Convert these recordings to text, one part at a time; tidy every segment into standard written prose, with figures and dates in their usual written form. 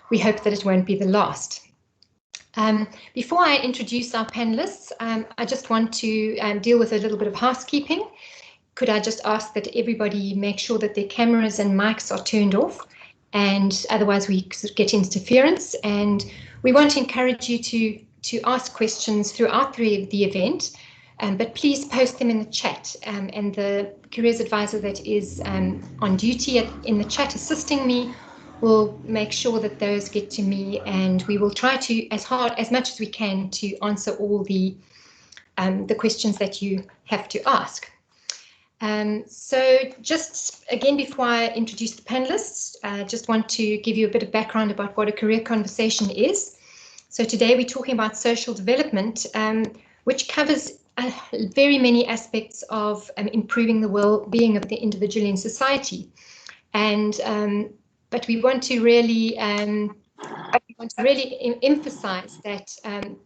we hope that it won't be the last. Before I introduce our panelists, I just want to deal with a little bit of housekeeping. Could I just ask that everybody make sure that their cameras and mics are turned off, and otherwise we get interference. And we want to encourage you to ask questions throughout the event, but please post them in the chat, and the careers advisor that is on duty in the chat assisting me will make sure that those get to me, and we will try to, as much as we can, to answer all the questions that you have to ask. So just again, before I introduce the panelists, I just want to give you a bit of background about what a career conversation is. So today we're talking about social development, which covers very many aspects of improving the well-being of the individual in society. And but we want to really emphasize that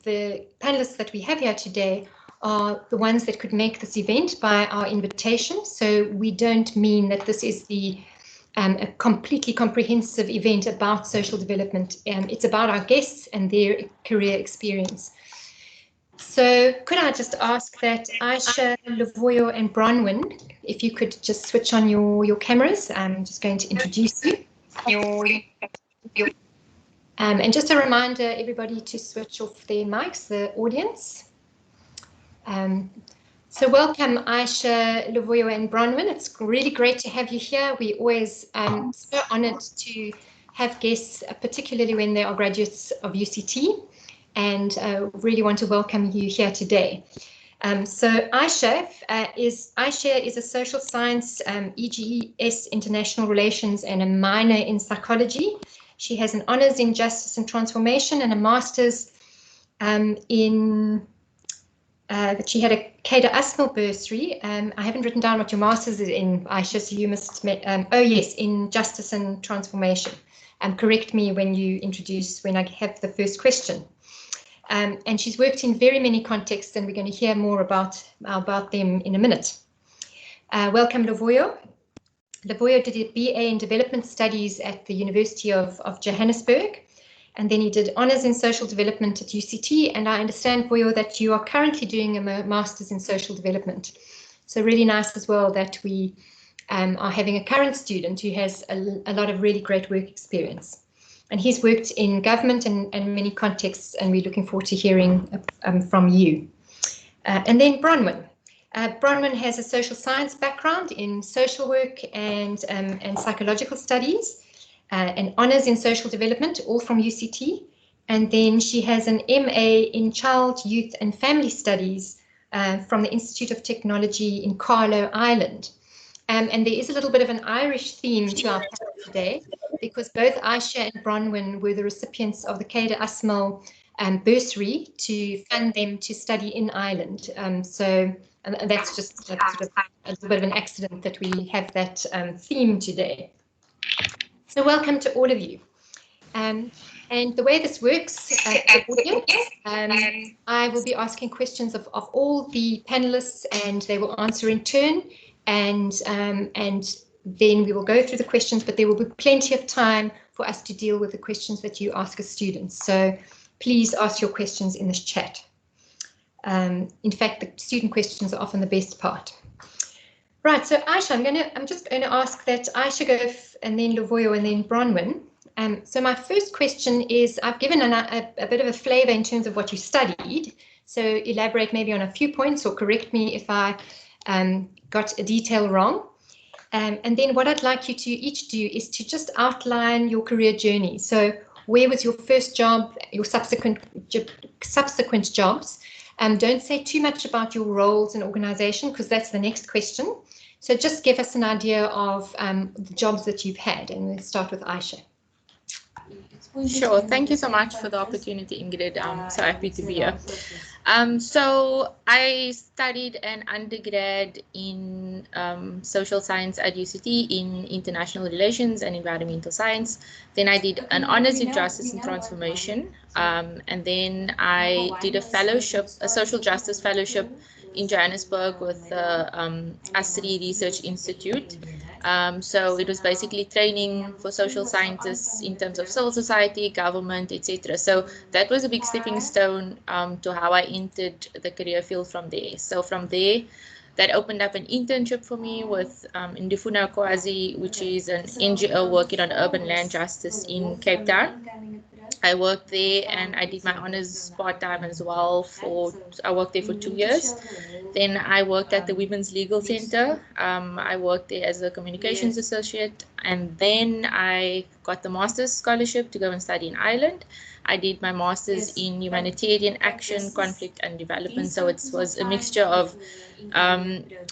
the panelists that we have here today are the ones that could make this event by our invitation. So we don't mean that this is a completely comprehensive event about social development. It's about our guests and their career experience. So could I just ask that Aisha, Luvuyo and Bronwyn, if you could just switch on your cameras. I'm just going to introduce you. And just a reminder, everybody, to switch off their mics, the audience. So welcome, Aisha, Luvuyo and Bronwyn. It's really great to have you here. We always so honoured to have guests, particularly when they are graduates of UCT, and really want to welcome you here today. So Aisha is a social science, EGS International Relations, and a minor in psychology. She has an honours in justice and transformation and a master's that she had a Kader Asmal bursary. I haven't written down what your master's is in, Aisha, so you must, oh yes, in justice and transformation. Correct me when I have the first question. And she's worked in very many contexts, and we're going to hear more about them in a minute. Welcome, Luvuyo. Luvuyo did a BA in Development Studies at the University of Johannesburg, and then he did honours in Social Development at UCT, and I understand, Luvuyo, that you are currently doing a Master's in Social Development. So really nice as well that we are having a current student who has a lot of really great work experience. And he's worked in government and many contexts, and we're looking forward to hearing from you. And then Bronwyn. Bronwyn has a social science background in social work and psychological studies, and honours in social development, all from UCT. And then she has an MA in child, youth and family studies from the Institute of Technology in Carlo, Ireland. And there is a little bit of an Irish theme to our panel today, because both Aisha and Bronwyn were the recipients of the Kader Asmal bursary to fund them to study in Ireland. And that's just sort of a little bit of an accident that we have that theme today. So welcome to all of you. And the way this works, I will be asking questions of all the panelists, and they will answer in turn. And then we will go through the questions, but there will be plenty of time for us to deal with the questions that you ask as students. So please ask your questions in this chat. In fact, the student questions are often the best part. Right, so Aisha, I'm just going to ask that Aisha go, and then Luvuyo, and then Bronwyn. So my first question is, I've given a bit of a flavour in terms of what you studied. So elaborate maybe on a few points, or correct me if I got a detail wrong. And then what I'd like you to each do is to just outline your career journey. So where was your first job, your subsequent jobs? Don't say too much about your roles and organisation, because that's the next question. So just give us an idea of the jobs that you've had, and we'll start with Aisha. Sure. Thank you so much for the opportunity, Ingrid. I'm so happy to be here. So I studied an undergrad in social science at UCT in international relations and environmental science. Then I did an honours in justice and transformation. And then I did a fellowship, a social justice fellowship in Johannesburg with the ASRI Research Institute. So it was basically training for social scientists in terms of civil society, government, etc. So that was a big stepping stone to how I entered the career field from there. So from there, that opened up an internship for me with Indifuna Kwazi, which is an NGO working on urban land justice in Cape Town. I worked there and I did my honors part-time as well. I worked there for 2 years. Then I worked at the Women's Legal Center. I worked there as a communications associate, and then I got the master's scholarship to go and study in Ireland. I did my master's in humanitarian action, conflict and development. So it was a mixture of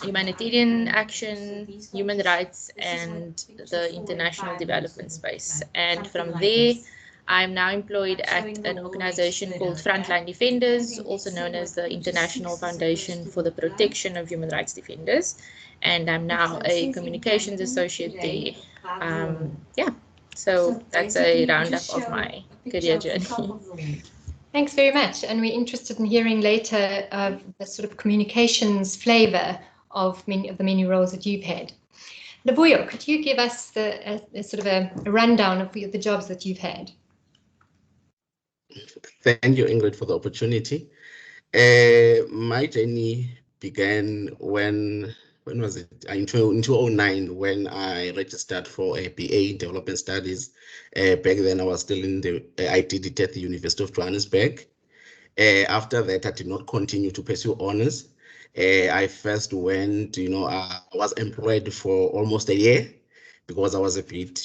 humanitarian action, human rights, and the international development space. And from there, I'm now employed at an organization called Frontline Defenders, also known as the International Foundation for the Protection of Human Rights Defenders. And I'm now a communications associate there. Yeah, so that's a roundup of my career journey. Thanks very much. And we're interested in hearing later of the sort of communications flavor of the many roles that you've had. Luvuyo, could you give us a sort of a rundown of the jobs that you've had? Thank you, Ingrid, for the opportunity. My journey began when was it? In 2009, when I registered for a BA in Development Studies. Back then, I was still I did it at the University of Johannesburg. After that, I did not continue to pursue honors. I first went, I was employed for almost a year, because I was a bit,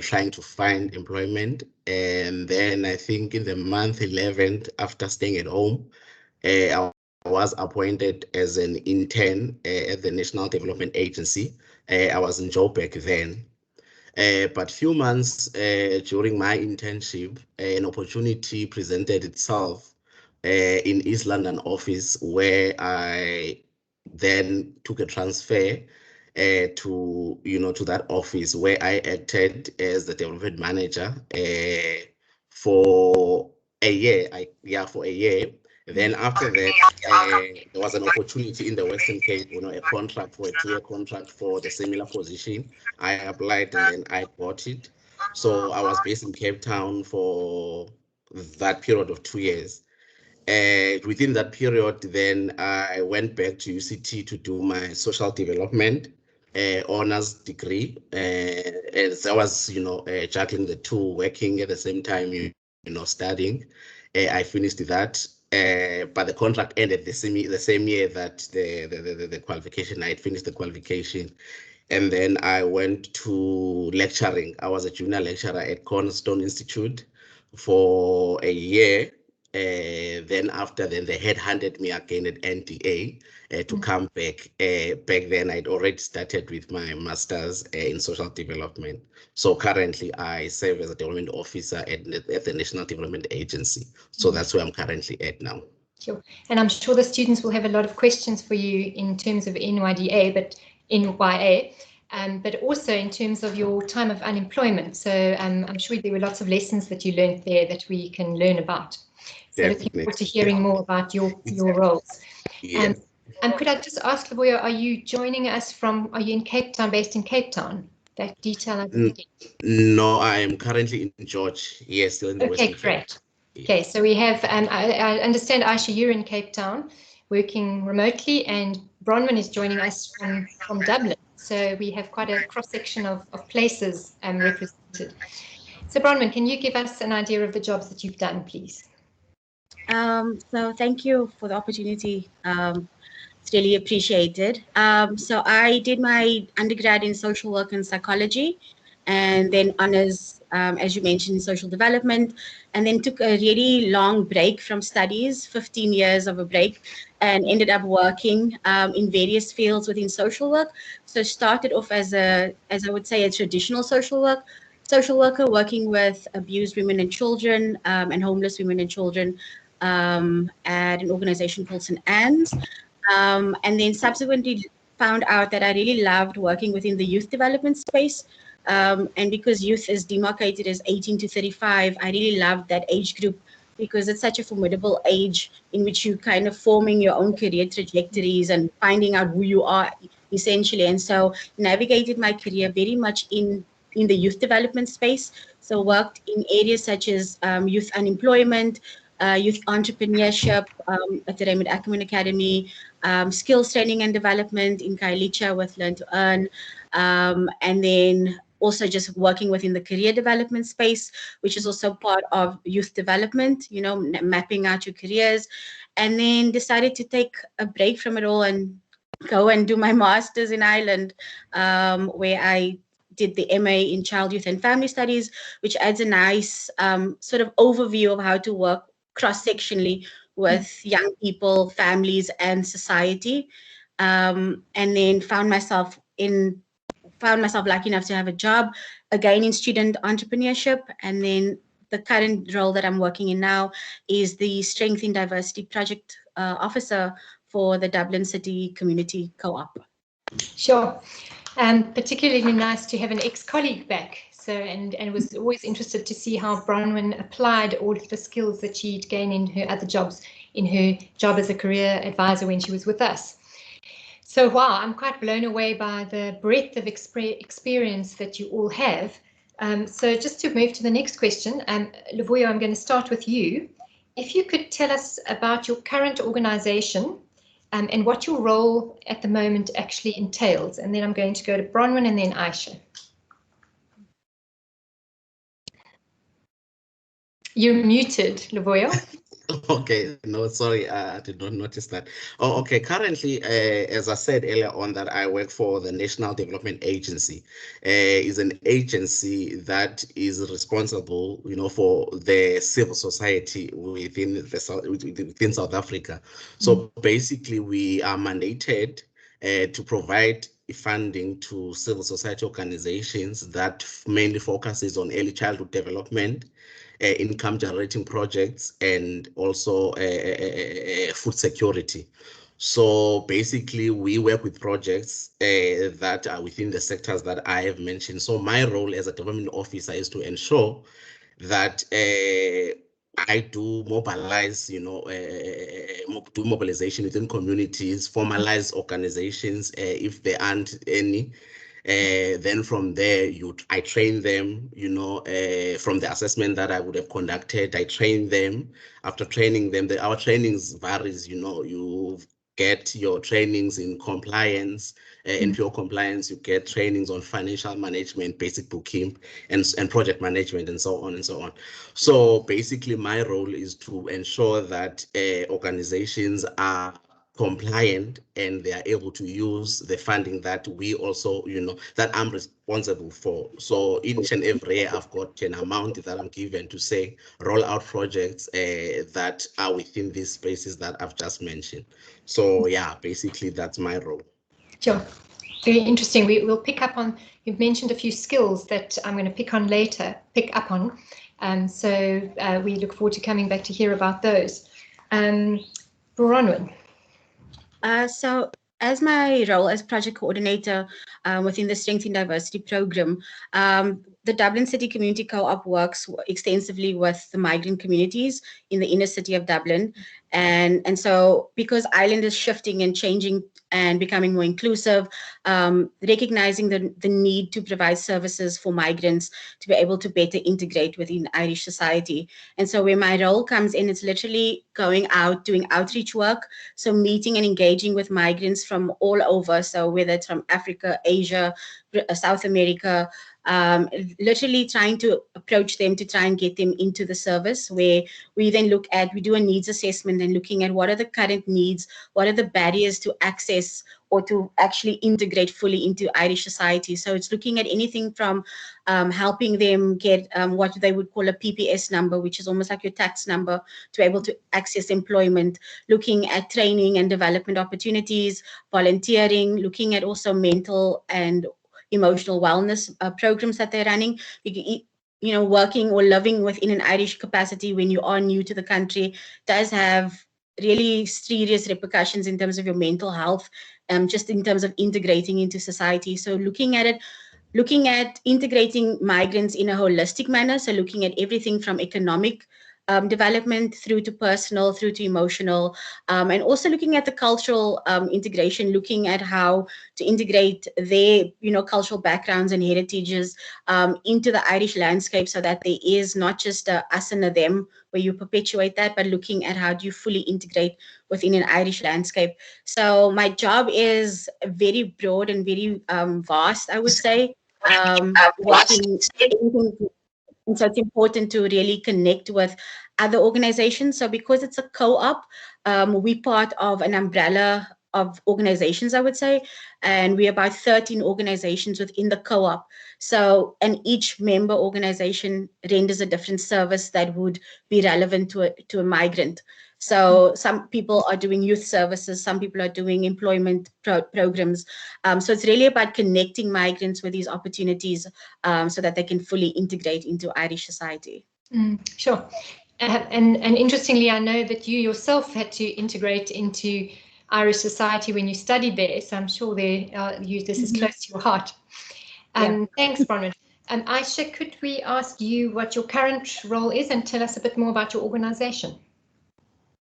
trying to find employment. And then I think in the month 11, after staying at home, I was appointed as an intern at the National Development Agency. I was in Joburg then. But few months during my internship, an opportunity presented itself in East London office, where I then took a transfer to that office, where I acted as the development manager for a year. For a year. Then after that, there was an opportunity in the Western Cape, a contract for a 2-year contract for the similar position. I applied and then I got it. So I was based in Cape Town for that period of 2 years. Within that period, then I went back to UCT to do my social development honors degree. As I was, juggling the two, working at the same time, studying. I finished that. But the contract ended the same year that the qualification. I had finished the qualification, and then I went to lecturing. I was a junior lecturer at Cornerstone Institute for a year. Then after then, they headhunted me again at NDA to come back. Back then, I'd already started with my master's in social development. So currently, I serve as a development officer at the National Development Agency. So that's where I'm currently at now. Sure. And I'm sure the students will have a lot of questions for you in terms of NYDA, but NYA, but also in terms of your time of unemployment. So I'm sure there were lots of lessons that you learned there that we can learn about. So looking forward to hearing more about your roles. Yes. Could I just ask, Luvuyo, are you joining us are you in Cape Town, based in Cape Town? That detail I didn't get. No, I am currently in George. Yes, still in the Western Cape. Great. Okay, so we have, I understand, Aisha, you're in Cape Town working remotely, and Bronwyn is joining us from Dublin. So we have quite a cross-section of places represented. So Bronwyn, can you give us an idea of the jobs that you've done, please? So thank you for the opportunity. It's really appreciated. So I did my undergrad in social work and psychology, and then honors, as you mentioned, in social development, and then took a really long break from studies, 15 years of a break, and ended up working in various fields within social work. So started off as I would say, a traditional social worker working with abused women and children and homeless women and children at an organization called St. Anne's. And then subsequently found out that I really loved working within the youth development space. And because youth is demarcated as 18 to 35, I really loved that age group because it's such a formidable age in which you kind of forming your own career trajectories and finding out who you are essentially. And so navigated my career very much in the youth development space. So worked in areas such as youth unemployment, youth entrepreneurship at the Raymond Ackerman Academy, skills training and development in Kailicha with Learn to Earn, and then also just working within the career development space, which is also part of youth development, you know, mapping out your careers. And then decided to take a break from it all and go and do my master's in Ireland, where I did the MA in Child, Youth and Family Studies, which adds a nice sort of overview of how to work cross-sectionally with young people, families, and society. And then found myself lucky enough to have a job again in student entrepreneurship. And then the current role that I'm working in now is the Strength in Diversity Project Officer for the Dublin City Community Co-op. Sure. Particularly nice to have an ex-colleague back. So, and was always interested to see how Bronwyn applied all of the skills that she'd gained in her other jobs, in her job as a career advisor when she was with us. So, wow, I'm quite blown away by the breadth of experience that you all have. So just to move to the next question, Luvuyo, I'm going to start with you. If you could tell us about your current organization and what your role at the moment actually entails. And then I'm going to go to Bronwyn and then Aisha. You're muted, Luvuyo. Okay, no, sorry, I did not notice that. Oh, okay, currently, as I said earlier on, that I work for the National Development Agency. Is an agency that is responsible, you know, for the civil society within South Africa. So basically, we are mandated to provide funding to civil society organizations that mainly focuses on early childhood development, income generating projects, and also food security. So basically, we work with projects that are within the sectors that I have mentioned. So my role as a development officer is to ensure that I do mobilize, you know, do mobilization within communities, formalize organizations if there aren't any. Then from there, I train them, you know, from the assessment that I would have conducted, I train them. After training them, our trainings varies, you know, you get your trainings in compliance, NPO compliance, you get trainings on financial management, basic bookkeeping, and project management, and so on and so on. So basically, my role is to ensure that organizations are compliant and they are able to use the funding that we also, you know, that I'm responsible for. So each and every year I've got an amount that I'm given to say roll out projects that are within these spaces that I've just mentioned. So yeah, basically that's my role. Sure. Very interesting. We'll pick up on, you've mentioned a few skills that I'm going to pick up on. So we look forward to coming back to hear about those. Bronwyn. So as my role as project coordinator within the Strength in Diversity program, the Dublin City Community Co-op works extensively with the migrant communities in the inner city of Dublin. And so because Ireland is shifting and changing and becoming more inclusive, recognizing the need to provide services for migrants to be able to better integrate within Irish society. And so where my role comes in, it's literally going out, doing outreach work. So meeting and engaging with migrants from all over. So whether it's from Africa, Asia, South America, literally trying to approach them to try and get them into the service, where we then we do a needs assessment and looking at what are the current needs, what are the barriers to access or to actually integrate fully into Irish society. So it's looking at anything from helping them get what they would call a PPS number, which is almost like your tax number, to be able to access employment, looking at training and development opportunities, volunteering, looking at also mental and emotional wellness programs that they're running. You know, working or living within an Irish capacity when you are new to the country does have really serious repercussions in terms of your mental health, just in terms of integrating into society. So looking at integrating migrants in a holistic manner, so looking at everything from economic development through to personal, through to emotional, and also looking at the cultural integration, looking at how to integrate their, cultural backgrounds and heritages into the Irish landscape, so that there is not just a us and a them where you perpetuate that, but looking at how do you fully integrate within an Irish landscape. So my job is very broad and very vast, I would say. Working anything. And so it's important to really connect with other organizations. So because it's a co-op, we're part of an umbrella of organizations, I would say, and we're about 13 organizations within the co-op. So, and each member organization renders a different service that would be relevant to a migrant. So some people are doing youth services, some people are doing employment programs. So it's really about connecting migrants with these opportunities so that they can fully integrate into Irish society. Sure. And interestingly, I know that you yourself had to integrate into Irish society when you studied there, so I'm sure this is close to your heart. Thanks, Bronwyn. Aisha, could we ask you what your current role is and tell us a bit more about your organization?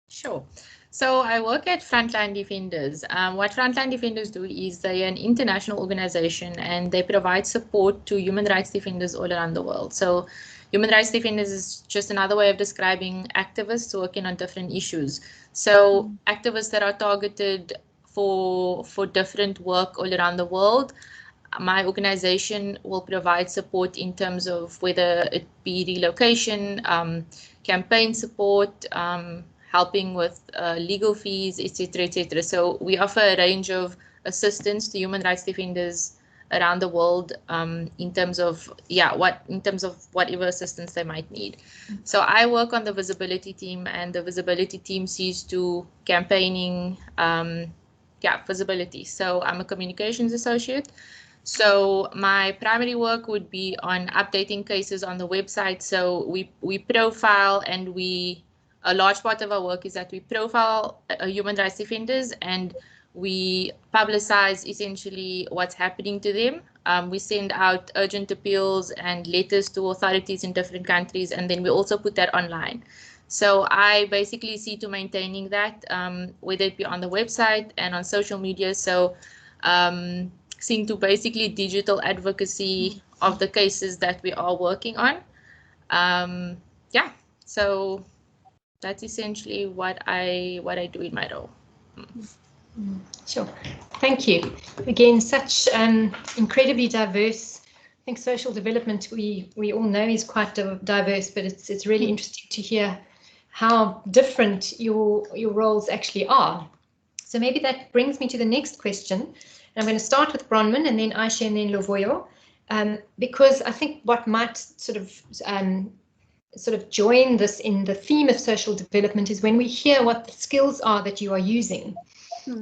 Sure. So I work at Frontline Defenders. What Frontline Defenders do is they're an international organization and they provide support to human rights defenders all around the world. So human rights defenders is just another way of describing activists working on different issues. So activists that are targeted for different work all around the world. My organization will provide support in terms of whether it be relocation, campaign support, helping with legal fees, etc., etc. So we offer a range of assistance to human rights defenders around the world in terms of whatever assistance they might need. So I work on the visibility team, and the visibility team sees to campaigning, visibility. So I'm a communications associate. So my primary work would be on updating cases on the website. So we profile, and a large part of our work is that we profile human rights defenders and we publicize essentially what's happening to them. We send out urgent appeals and letters to authorities in different countries, and then we also put that online. So I basically see to maintaining that, whether it be on the website and on social media. So seeing to basically digital advocacy of the cases that we are working on. So that's essentially what I do in my role. Sure, thank you. Again, such incredibly diverse. I think social development we all know is quite diverse, but it's really interesting to hear how different your roles actually are. So maybe that brings me to the next question. And I'm going to start with Bronwyn and then Aisha and then Luvuyo, because I think what might sort of join this in the theme of social development is when we hear what the skills are that you are using.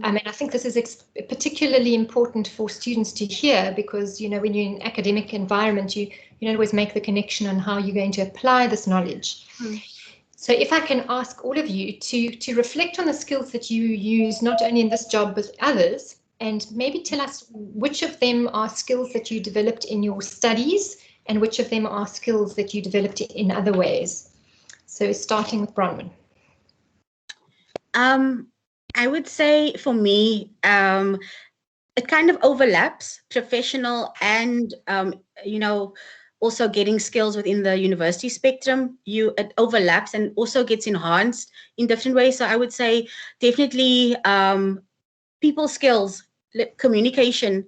And I think this is particularly important for students to hear, because when you're in an academic environment, you don't always make the connection on how you're going to apply this knowledge. So if I can ask all of you to reflect on the skills that you use not only in this job but others, and maybe tell us which of them are skills that you developed in your studies and which of them are skills that you developed in other ways. So starting with Bronwyn. I would say for me, it kind of overlaps professional and, also getting skills within the university spectrum. It overlaps and also gets enhanced in different ways. So I would say definitely people skills, communication,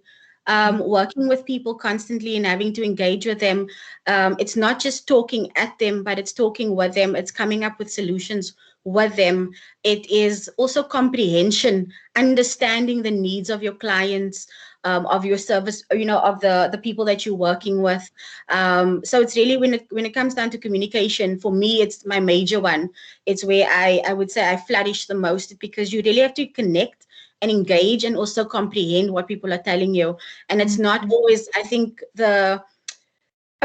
working with people constantly and having to engage with them. It's not just talking at them, but it's talking with them. It's coming up with solutions with them. It is also comprehension, understanding the needs of your clients, of your service, of the people that you're working with. So it's really when it comes down to communication, for me, it's my major one. It's where I would say I flourish the most, because you really have to connect and engage and also comprehend what people are telling you. And it's not always, I think I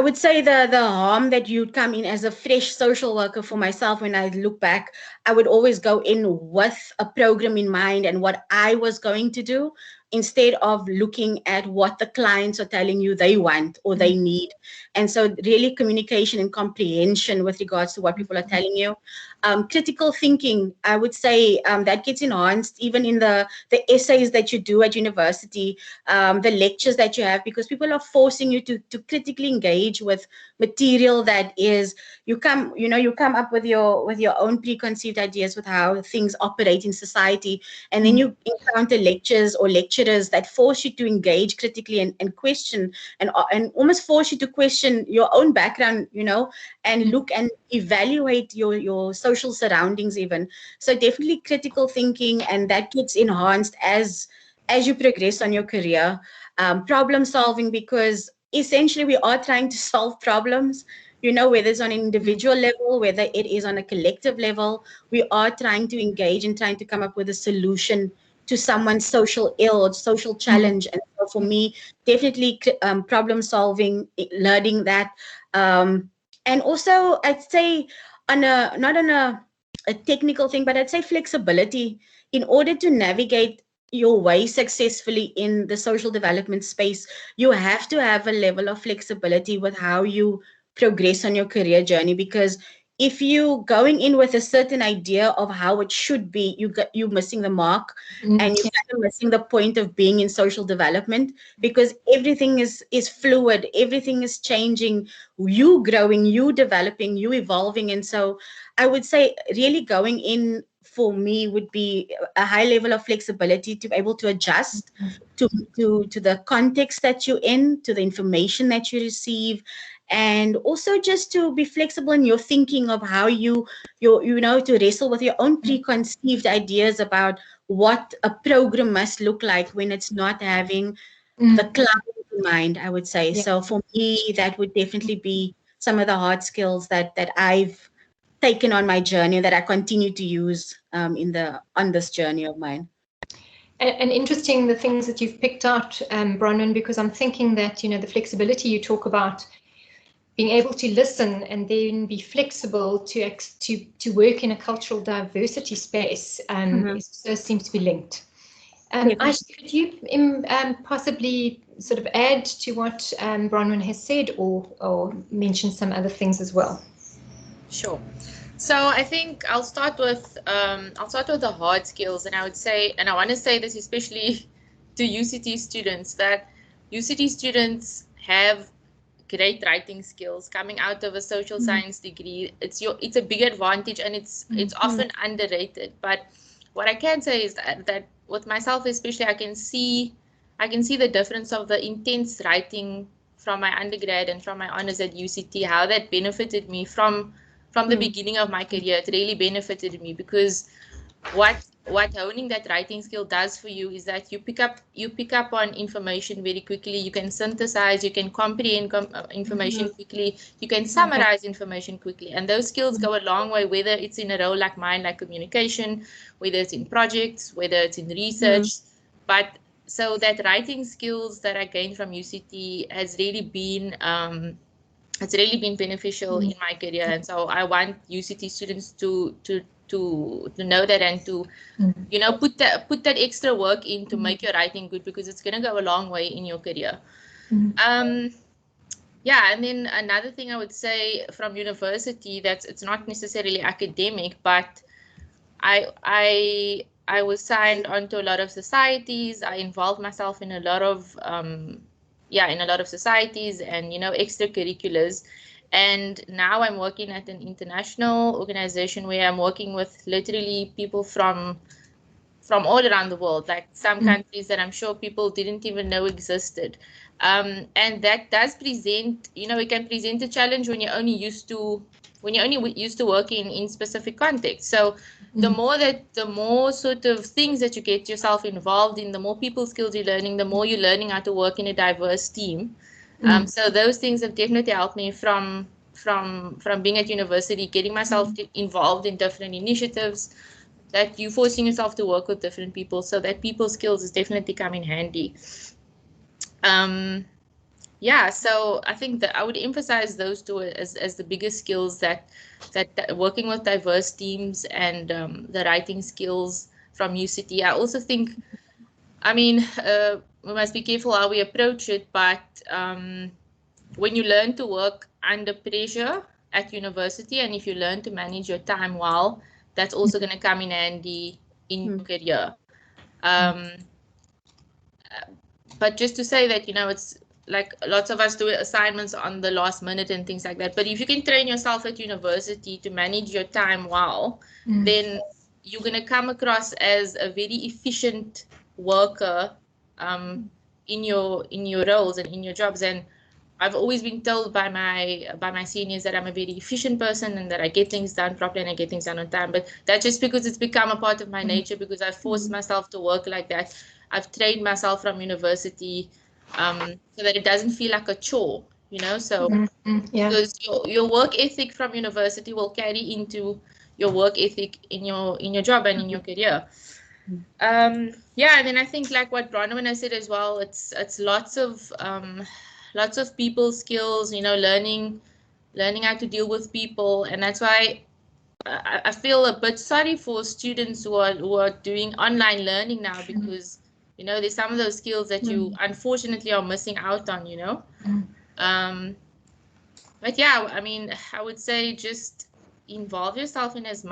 would say the harm that you'd come in as a fresh social worker. For myself, when I look back, I would always go in with a program in mind and what I was going to do. instead of looking at what the clients are telling you they want or they need. And so really communication and comprehension with regards to what people are telling you. Critical thinking, I would say, that gets enhanced even in the essays that you do at university, the lectures that you have, because people are forcing you to critically engage with material that is, you come up with your own preconceived ideas with how things operate in society, and then you encounter lectures or lecturers that force you to engage critically and question and almost force you to question your own background, and look and evaluate your social surroundings even. So definitely critical thinking, and that gets enhanced as you progress on your career. Problem solving, because essentially we are trying to solve problems, whether it's on an individual level, whether it is on a collective level, we are trying to engage and trying to come up with a solution to someone's social ill or social challenge. And so for me, definitely problem solving, learning that. And also I'd say not on a technical thing, but I'd say flexibility in order to navigate your way successfully in the social development space. You have to have a level of flexibility with how you progress on your career journey, because if you going in with a certain idea of how it should be, you're missing the mark, and you're kind of missing the point of being in social development, because everything is fluid, everything is changing, you growing, you developing, you evolving. And so I would say really going in for me would be a high level of flexibility to be able to adjust to the context that you're in, to the information that you receive, and also just to be flexible in your thinking of how to wrestle with your own preconceived ideas about what a program must look like when it's not having the client in mind, I would say. Yeah. So for me, that would definitely be some of the hard skills that I've taken on my journey, that I continue to use on this journey of mine. And interesting the things that you've picked out, Bronwyn, because I'm thinking that, the flexibility you talk about, being able to listen and then be flexible to work in a cultural diversity space seems to be linked. Aisha, could you possibly sort of add to what Bronwyn has said, or mention some other things as well? Sure. So I think I'll start with the hard skills, and I would say, and I want to say this especially to UCT students, that UCT students have great writing skills coming out of a social science degree. It's a big advantage, and it's often underrated. But what I can say is that with myself especially, I can see the difference of the intense writing from my undergrad and from my honors at UCT, how that benefited me from the beginning of my career. It really benefited me, because what honing that writing skill does for you is that you pick up on information very quickly. You can synthesize, you can comprehend information quickly, you can summarize information quickly, and those skills go a long way, whether it's in a role like mine, like communication, whether it's in projects, whether it's in research. But so that writing skills that I gained from UCT has really been beneficial in my career. And so I want UCT students to know that, and to put that extra work in to make your writing good, because it's going to go a long way in your career. Yeah, and then another thing I would say from university, it's not necessarily academic, but I was signed onto a lot of societies. I involved myself in a lot of societies and extracurriculars. And now I'm working at an international organization where I'm working with literally people from all around the world, like some countries that I'm sure people didn't even know existed. And that does present, it can present a challenge when you're only used to working in specific contexts. So the more sort of things that you get yourself involved in, the more people skills you're learning, the more you're learning how to work in a diverse team. So those things have definitely helped me from being at university, getting myself involved in different initiatives, that you're forcing yourself to work with different people. So that people skills is definitely come in handy. So I think that I would emphasize those two as the biggest skills, that working with diverse teams and the writing skills from UCT. I also think I mean, we must be careful how we approach it, but when you learn to work under pressure at university, and if you learn to manage your time well, that's also going to come in handy in your career. But just to say that, you know, it's like lots of us do assignments on the last minute and things like that. But if you can train yourself at university to manage your time well, then you're going to come across as a very efficient worker in your roles and in your jobs. And I've always been told by my seniors that I'm a very efficient person and that I get things done properly and I get things done on time. But that's just because it's become a part of my nature, because I forced myself to work like that. I've trained myself from university so that it doesn't feel like a chore, you know. So because your work ethic from university will carry into your work ethic in your job and in your career. Yeah, and then I think like what Bronwyn has said as well, it's lots of people skills, you know, learning how to deal with people. And that's why I feel a bit sorry for students who are doing online learning now, because you know, there's some of those skills that you unfortunately are missing out on, you know. But yeah, I mean, I would say just involve yourself in as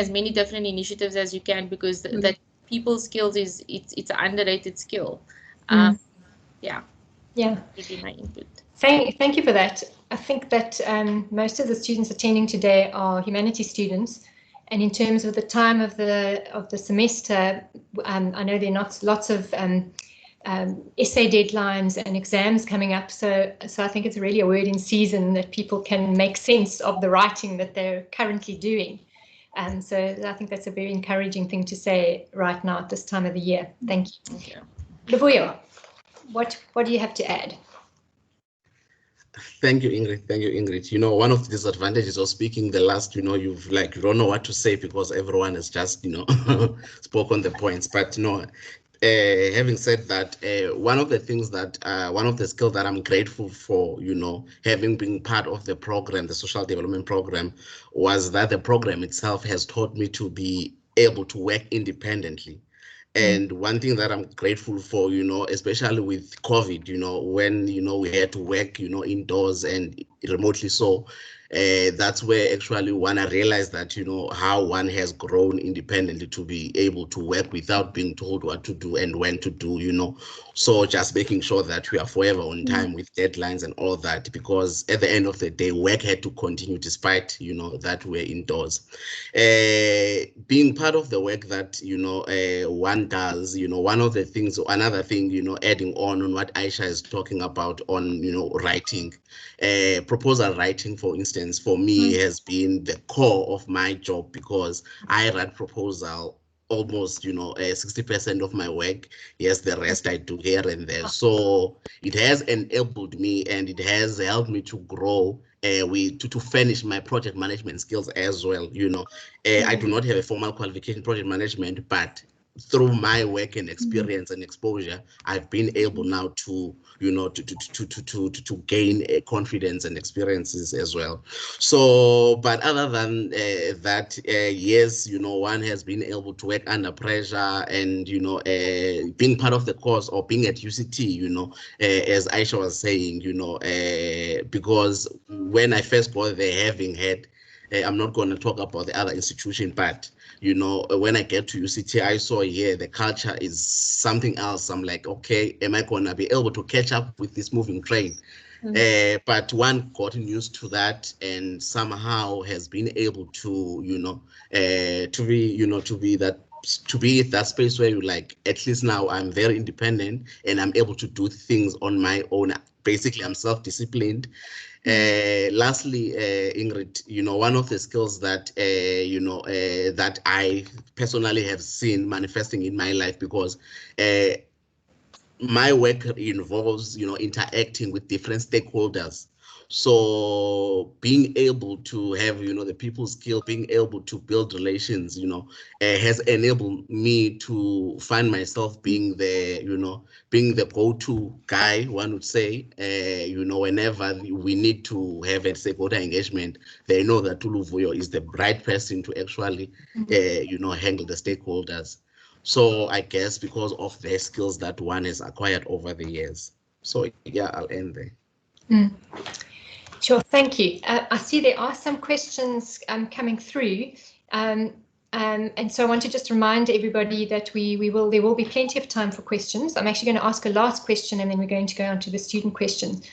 many different initiatives as you can, because that people skills it's an underrated skill. Yeah, would be my input. Thank you for that. I think that most of the students attending today are humanities students, and in terms of the time of the semester, I know there are not lots of essay deadlines and exams coming up, so I think it's really a word in season that people can make sense of the writing that they're currently doing. So I think that's a very encouraging thing to say right now at this time of the year. Thank you. Thank you. Luvuyo, what do you have to add? Thank you, Ingrid. Thank you, Ingrid. You know, one of the disadvantages of speaking the last, you know, you don't know what to say because everyone has just, you know, spoken the points. But, you know, having said that, one of the things that, one of the skills that I'm grateful for, you know, having been part of the program, the social development program, was that the program itself has taught me to be able to work independently. And one thing that I'm grateful for, you know, especially with COVID, you know, when, you know, we had to work, you know, indoors and remotely. So that's where actually when I realized that, you know, how one has grown independently to be able to work without being told what to do and when to do, you know. So just making sure that we are forever on time with deadlines and all that, because at the end of the day, work had to continue despite, you know, that we're indoors. Being part of the work that, you know, one does, you know, one of the things, another thing, you know, adding on what Aisha is talking about on, you know, writing, proposal writing, for instance, for me has been the core of my job, because I write proposal almost, you know, 60% of my work. Yes, the rest I do here and there. So it has enabled me and it has helped me to grow, to finish my project management skills as well. You know, I do not have a formal qualification in project management, but through my work and experience and exposure, I've been able now to, you know, to gain confidence and experiences as well. So, but other than that, yes, you know, one has been able to work under pressure, and, you know, being part of the course or being at UCT, you know, as Aisha was saying, you know, because when I first got there, having had, I'm not going to talk about the other institution, but, you know, when I get to UCT, I saw here the culture is something else. I'm like, okay, am I going to be able to catch up with this moving train? But one gotten used to that and somehow has been able to, you know, to be that space where you like, at least now I'm very independent and I'm able to do things on my own. Basically, I'm self-disciplined. Lastly, Ingrid, you know, one of the skills that, you know, that I personally have seen manifesting in my life, because my work involves, you know, interacting with different stakeholders. So being able to have, you know, the people skill, being able to build relations, you know, has enabled me to find myself being the, you know, being the go-to guy, one would say, you know, whenever we need to have a stakeholder engagement, they know that Luvuyo is the right person to actually, you know, handle the stakeholders. So I guess because of their skills that one has acquired over the years. So yeah, I'll end there. Sure, thank you. I see there are some questions coming through. And so I want to just remind everybody that there will be plenty of time for questions. I'm actually going to ask a last question and then we're going to go on to the student questions.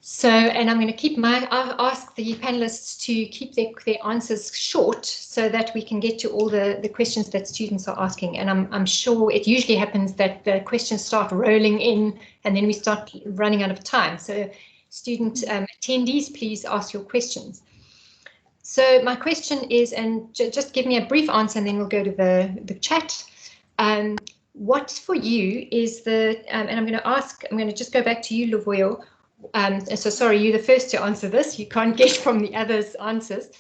So, and I'm going to ask the panelists to keep their answers short so that we can get to all the questions that students are asking. And I'm sure it usually happens that the questions start rolling in and then we start running out of time. So student attendees, please ask your questions. So my question is, and just give me a brief answer and then we'll go to the chat. What for you is and I'm going to just go back to you, Luvuyo. So sorry, you're the first to answer this. You can't get from the others' answers.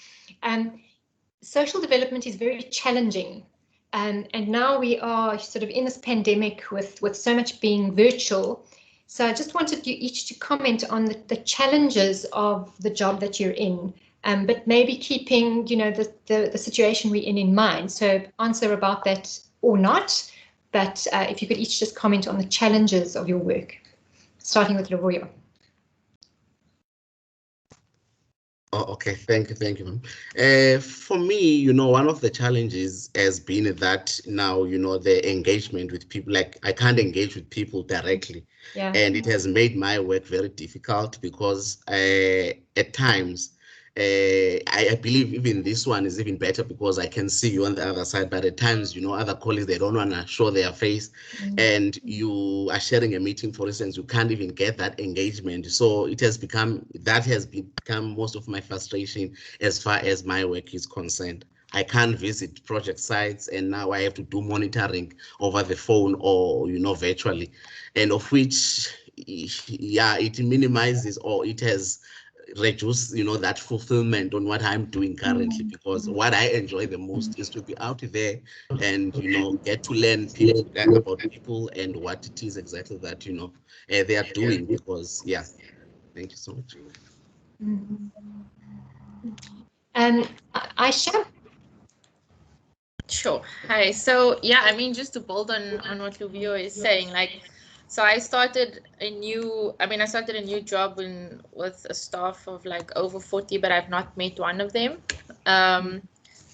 Social development is very challenging. And now we are sort of in this pandemic with so much being virtual. So I just wanted you each to comment on the challenges of the job that you're in, but maybe keeping, the situation we're in mind. So answer about that or not, but if you could each just comment on the challenges of your work, starting with Luvuyo. Oh, okay, thank you. For me, one of the challenges has been that now, the engagement with people, like I can't engage with people directly. Yeah. And it has made my work very difficult because at times, I believe even this one is even better because I can see you on the other side, but at times, other colleagues, they don't want to show their face and you are sharing a meeting, for instance, you can't even get that engagement. So that has become most of my frustration as far as my work is concerned. I can't visit project sites and now I have to do monitoring over the phone or, virtually, and of which, yeah, it minimizes or it has reduce that fulfillment on what I'm doing currently, because what I enjoy the most is to be out there and get to learn about people and what it is exactly that they are doing, because yeah. Thank you so much. Aisha? Sure. Hi. So yeah, I mean, just to build on what Luvuyo is saying, so I started a new job with a staff of like over 40, but I've not met one of them.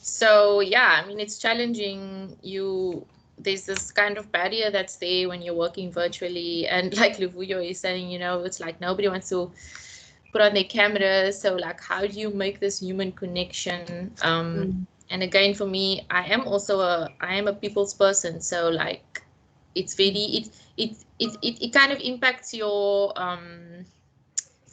So yeah, I mean, it's challenging. There's this kind of barrier that's there when you're working virtually, and like Luvuyo is saying, it's like nobody wants to put on their cameras. So like, how do you make this human connection? And again, for me, I am a people's person. So like, it's very, it kind of impacts your,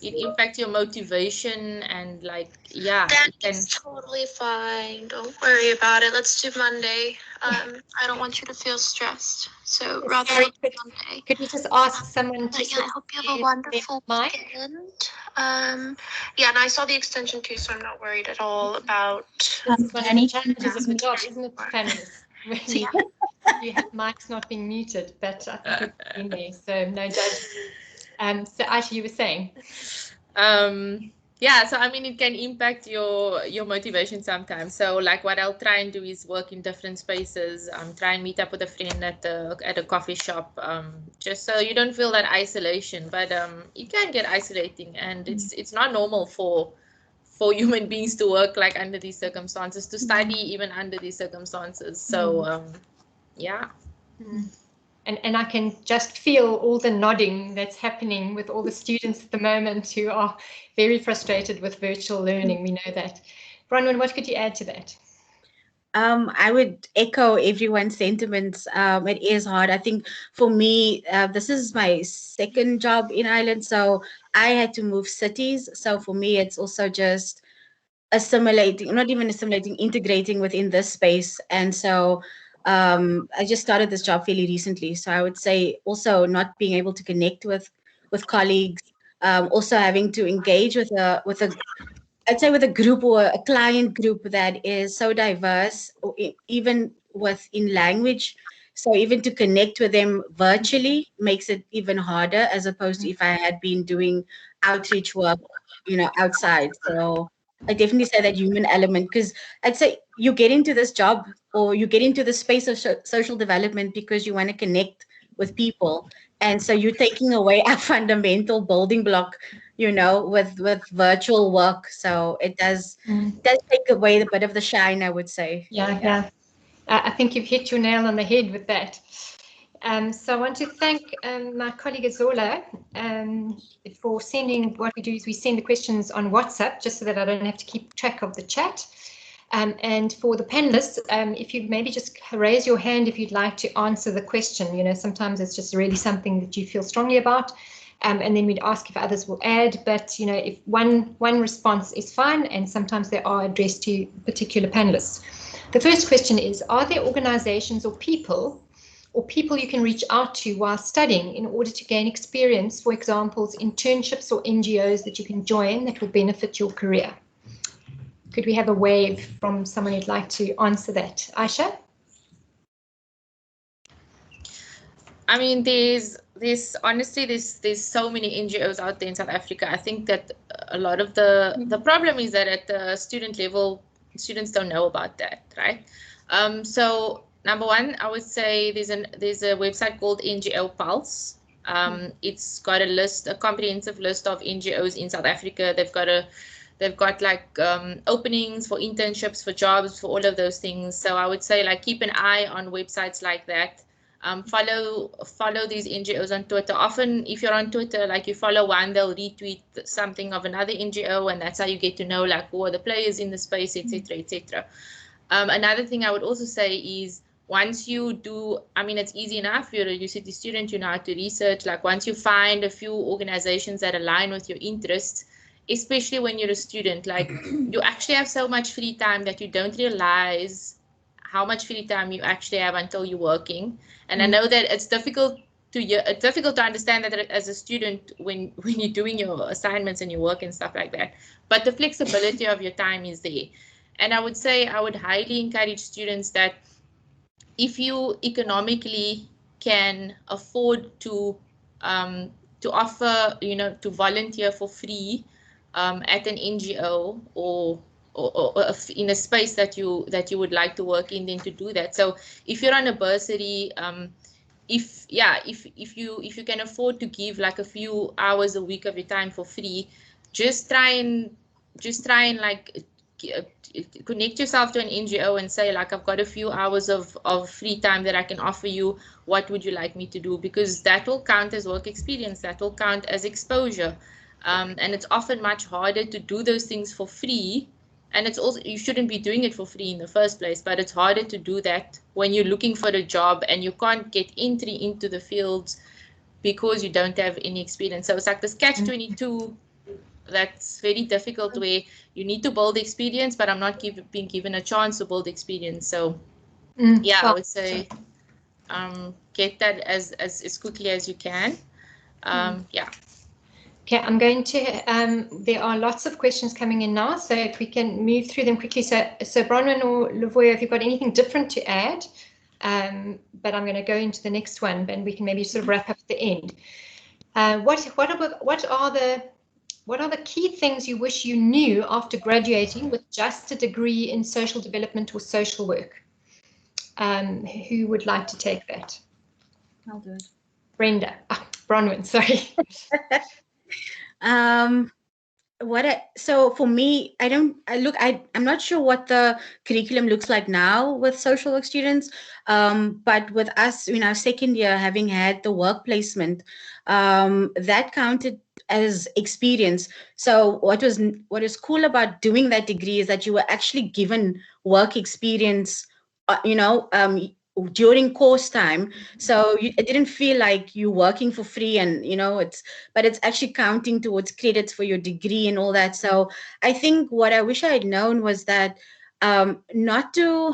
it impacts your motivation and like, yeah. That's totally fine. Don't worry about it. Let's do Monday. I don't want you to feel stressed. So rather Monday. Could you just ask someone to I hope you have a wonderful weekend. Yeah, and I saw the extension too, so I'm not worried at all about any challenges of the job, isn't it, panelists? Really, you have mics not being muted, but I think it's in there, so no judgment. So Aisha, you were saying? Yeah, so I mean, it can impact your motivation sometimes. So like, what I'll try and do is work in different spaces. Try and meet up with a friend at a coffee shop, just so you don't feel that isolation. But it can get isolating, and it's not normal for human beings to work like under these circumstances, to study even under these circumstances. So yeah. And I can just feel all the nodding that's happening with all the students at the moment who are very frustrated with virtual learning. We know that. Bronwyn, what could you add to that? I would echo everyone's sentiments. It is hard. I think for me, this is my second job in Ireland, so I had to move cities. So for me, it's also just integrating within this space. And so I just started this job fairly recently. So I would say also not being able to connect with colleagues, also having to engage with a group or a client group that is so diverse, even in language. So even to connect with them virtually makes it even harder, as opposed to if I had been doing outreach work, outside. So I definitely say that human element, because I'd say you get into this job or you get into the space of social development because you want to connect with people. And so you're taking away a fundamental building block, with virtual work. So it does take away a bit of the shine, I would say. Yeah. I think you've hit your nail on the head with that. So I want to thank my colleague Azola for sending. What we do is we send the questions on WhatsApp just so that I don't have to keep track of the chat. And for the panelists, if you maybe just raise your hand if you'd like to answer the question. Sometimes it's just really something that you feel strongly about, and then we'd ask if others will add. But if one response is fine, and sometimes they are addressed to particular panelists. The first question is: are there organizations or people you can reach out to while studying in order to gain experience, for example, internships or NGOs that you can join that will benefit your career? Could we have a wave from someone who'd like to answer that? Aisha? I mean, there's honestly, there's so many NGOs out there in South Africa. I think that a lot of the problem is that at the student level, students don't know about that, right? So number one, I would say there's a website called NGO Pulse. It's got a comprehensive list of NGOs in South Africa. They've got like openings for internships, for jobs, for all of those things. So I would say like keep an eye on websites like that. Follow these NGOs on Twitter. Often if you're on Twitter, like you follow one, they'll retweet something of another NGO, and that's how you get to know like who are the players in the space, etc., etc. Another thing I would also say is once you do, I mean, it's easy enough. You're a UCT student, you know how to research. Like once you find a few organizations that align with your interests, especially when you're a student, like you actually have so much free time that you don't realize how much free time you actually have until you're working. And I know that it's difficult to understand that as a student when you're doing your assignments and your work and stuff like that. But the flexibility of your time is there. And I would say I would highly encourage students that if you economically can afford to offer, to volunteer for free at an NGO or in a space that you would like to work in, then to do that. So if you're on a bursary, if you can afford to give like a few hours a week of your time for free, just try and like connect yourself to an NGO and say like, I've got a few hours of free time that I can offer you. What would you like me to do? Because that will count as work experience. That will count as exposure. And it's often much harder to do those things for free. And it's also, you shouldn't be doing it for free in the first place, but it's harder to do that when you're looking for a job and you can't get entry into the fields because you don't have any experience. So it's like this catch-22 that's very difficult, where you need to build experience, but I'm not being given a chance to build experience. So yeah, I would say get that as quickly as you can. Yeah. Okay, I'm going to, there are lots of questions coming in now, so if we can move through them quickly. So Bronwyn or Luvuyo, have you got anything different to add? But I'm going to go into the next one, and we can maybe sort of wrap up at the end. What are the key things you wish you knew after graduating with just a degree in social development or social work? Who would like to take that? I'll do it. Brenda. Bronwyn, sorry. So for me, I'm not sure what the curriculum looks like now with social work students, but with us in our second year, having had the work placement, that counted as experience. So what is cool about doing that degree is that you were actually given work experience, during course time. So it didn't feel like you working for free, and but it's actually counting towards credits for your degree and all that. So I think what I wish I had known was that not to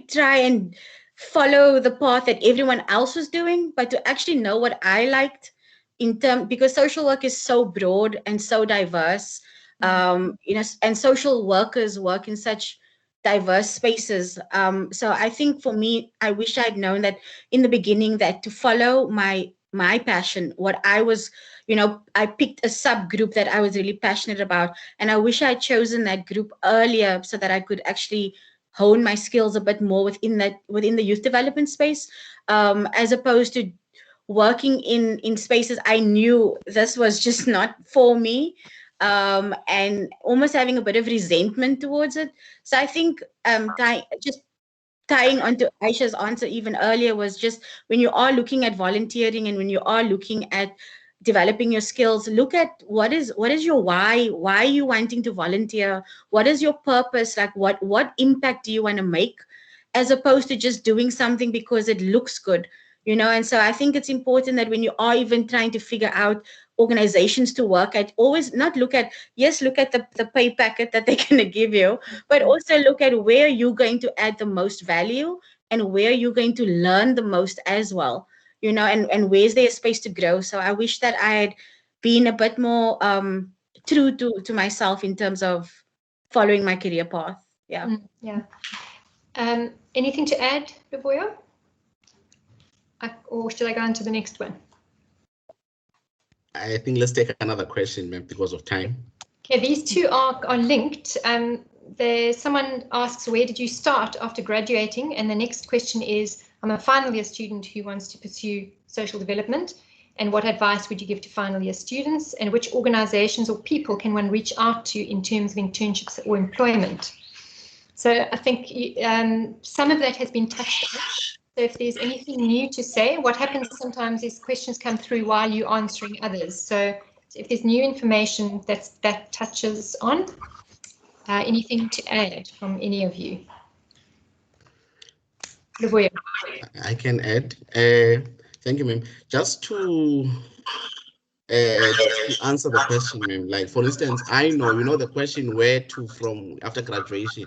try and follow the path that everyone else was doing, but to actually know what I liked because social work is so broad and so diverse, and social workers work in such diverse spaces. So I think for me, I wish I'd known that in the beginning, that to follow my passion, what I was, I picked a subgroup that I was really passionate about, and I wish I'd chosen that group earlier so that I could actually hone my skills a bit more within the youth development space, as opposed to working in spaces I knew this was just not for me, and almost having a bit of resentment towards it. So I think tying onto Aisha's answer even earlier was just, when you are looking at volunteering and when you are looking at developing your skills, look at what is your why are you wanting to volunteer, what is your purpose, like what impact do you want to make, as opposed to just doing something because it looks good, you know. And so I think it's important that when you are even trying to figure out organizations to work at, always not look at the pay packet that they're going to give you, but also look at where you're going to add the most value and where you're going to learn the most as well, you know, and where's there a space to grow. So I wish that I had been a bit more true to myself in terms of following my career path. Yeah. Anything to add, Luvuyo? Or should I go on to the next one? I think let's take another question, ma'am, because of time. Okay, these two are linked. Someone asks, where did you start after graduating? And the next question is, I'm a final year student who wants to pursue social development. And what advice would you give to final year students? And which organizations or people can one reach out to in terms of internships or employment? So I think some of that has been touched on. So if there's anything new to say, what happens sometimes is questions come through while you're answering others. So if there's new information that touches on, anything to add from any of you? Luvuyo. I can add. Thank you, ma'am. Just to answer the question, ma'am, like for instance, I know, you know, the question where to from after graduation.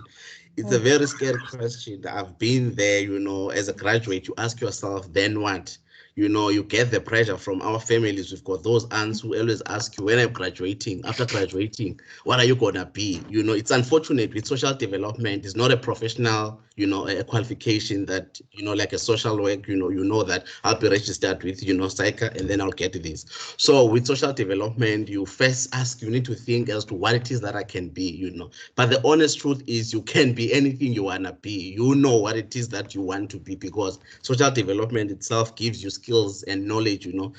It's a very scary question. I've been there, you know, as a graduate, you ask yourself, then what? You know, you get the pressure from our families. We've got those aunts who always ask you, when I'm graduating, after graduating, what are you gonna be? You know, it's unfortunate with social development. It's not a professional, you know, a qualification that, you know, like a social work, you know that I'll be registered with, you know, psycha, and then I'll get this. So with social development, you first you need to think as to what it is that I can be, you know. But the honest truth is you can be anything you wanna be. You know what it is that you want to be, because social development itself gives you skills and knowledge, you know,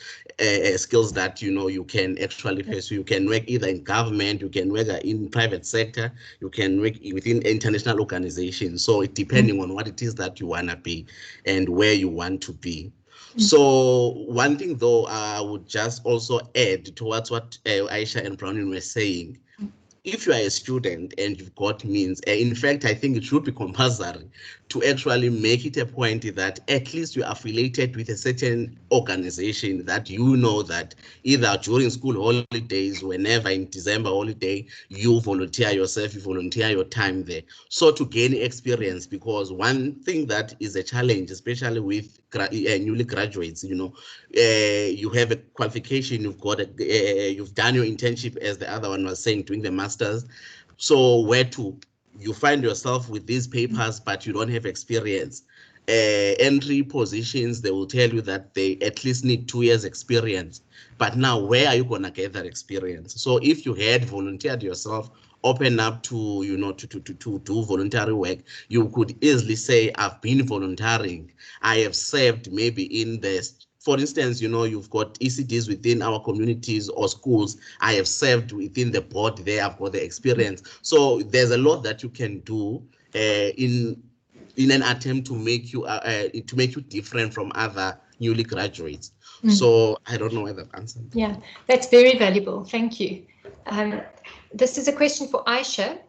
skills that, you know, you can actually pursue. You can work either in government, you can work in private sector, you can work within international organizations. So it depending on what it is that you want to be and where you want to be. So one thing though, I would just also add towards what Aisha and Bronwyn were saying. If you are a student and you've got means, in fact, I think it should be compulsory to actually make it a point that at least you're affiliated with a certain organization that you know that either during school holidays, whenever in December holiday, you volunteer yourself, you volunteer your time there. So to gain experience, because one thing that is a challenge, especially with newly graduates, you know, you have a qualification, you've got you've done your internship, as the other one was saying, doing the master's. So where to? You find yourself with these papers, but you don't have experience. Entry positions, they will tell you that they at least need 2 years experience. But now, where are you gonna get that experience? So if you had volunteered yourself, open up to, you know, to do voluntary work, you could easily say, I've been volunteering. I have served maybe in the, for instance, you know, you've got ECDs within our communities or schools. I have served within the board there. I've got the experience. So there's a lot that you can do in an attempt to make you different from other newly graduates. So I don't know whether I've answered. Yeah, that's very valuable. Thank you. This is a question for Aisha.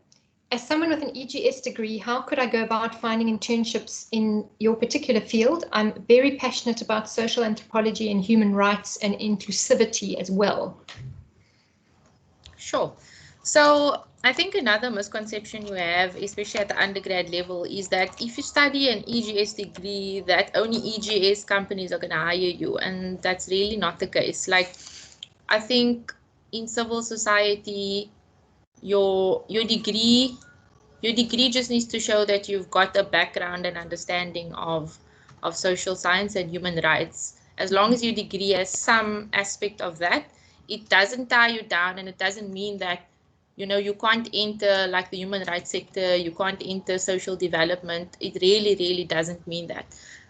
As someone with an EGS degree, how could I go about finding internships in your particular field? I'm very passionate about social anthropology and human rights and inclusivity as well. Sure. So I think another misconception you have, especially at the undergrad level, is that if you study an EGS degree, that only EGS companies are going to hire you. And that's really not the case. Like, I think in civil society, your degree just needs to show that you've got a background and understanding of social science and human rights. As long as your degree has some aspect of that, it doesn't tie you down, and it doesn't mean that you know, you can't enter like the human rights sector, you can't enter social development. It really doesn't mean that.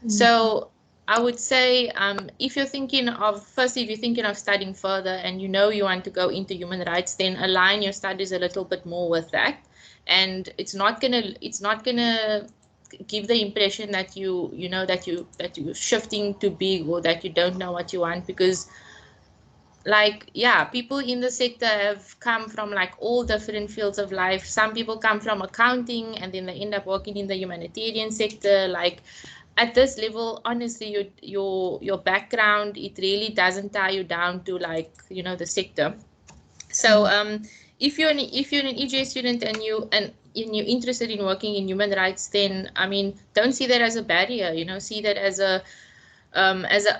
So I would say, if you're thinking of, firstly, if you're thinking of studying further and you know you want to go into human rights, then align your studies a little bit more with that. And it's not gonna give the impression that you're shifting too big, or that you don't know what you want, because like, yeah, people in the sector have come from like all different fields of life. Some people come from accounting and then they end up working in the humanitarian sector. Like, at this level, honestly, your background, it really doesn't tie you down to, like, you know, the sector. So if you're an EJ student and you're interested in working in human rights, then I mean, don't see that as a barrier, you know, see that as an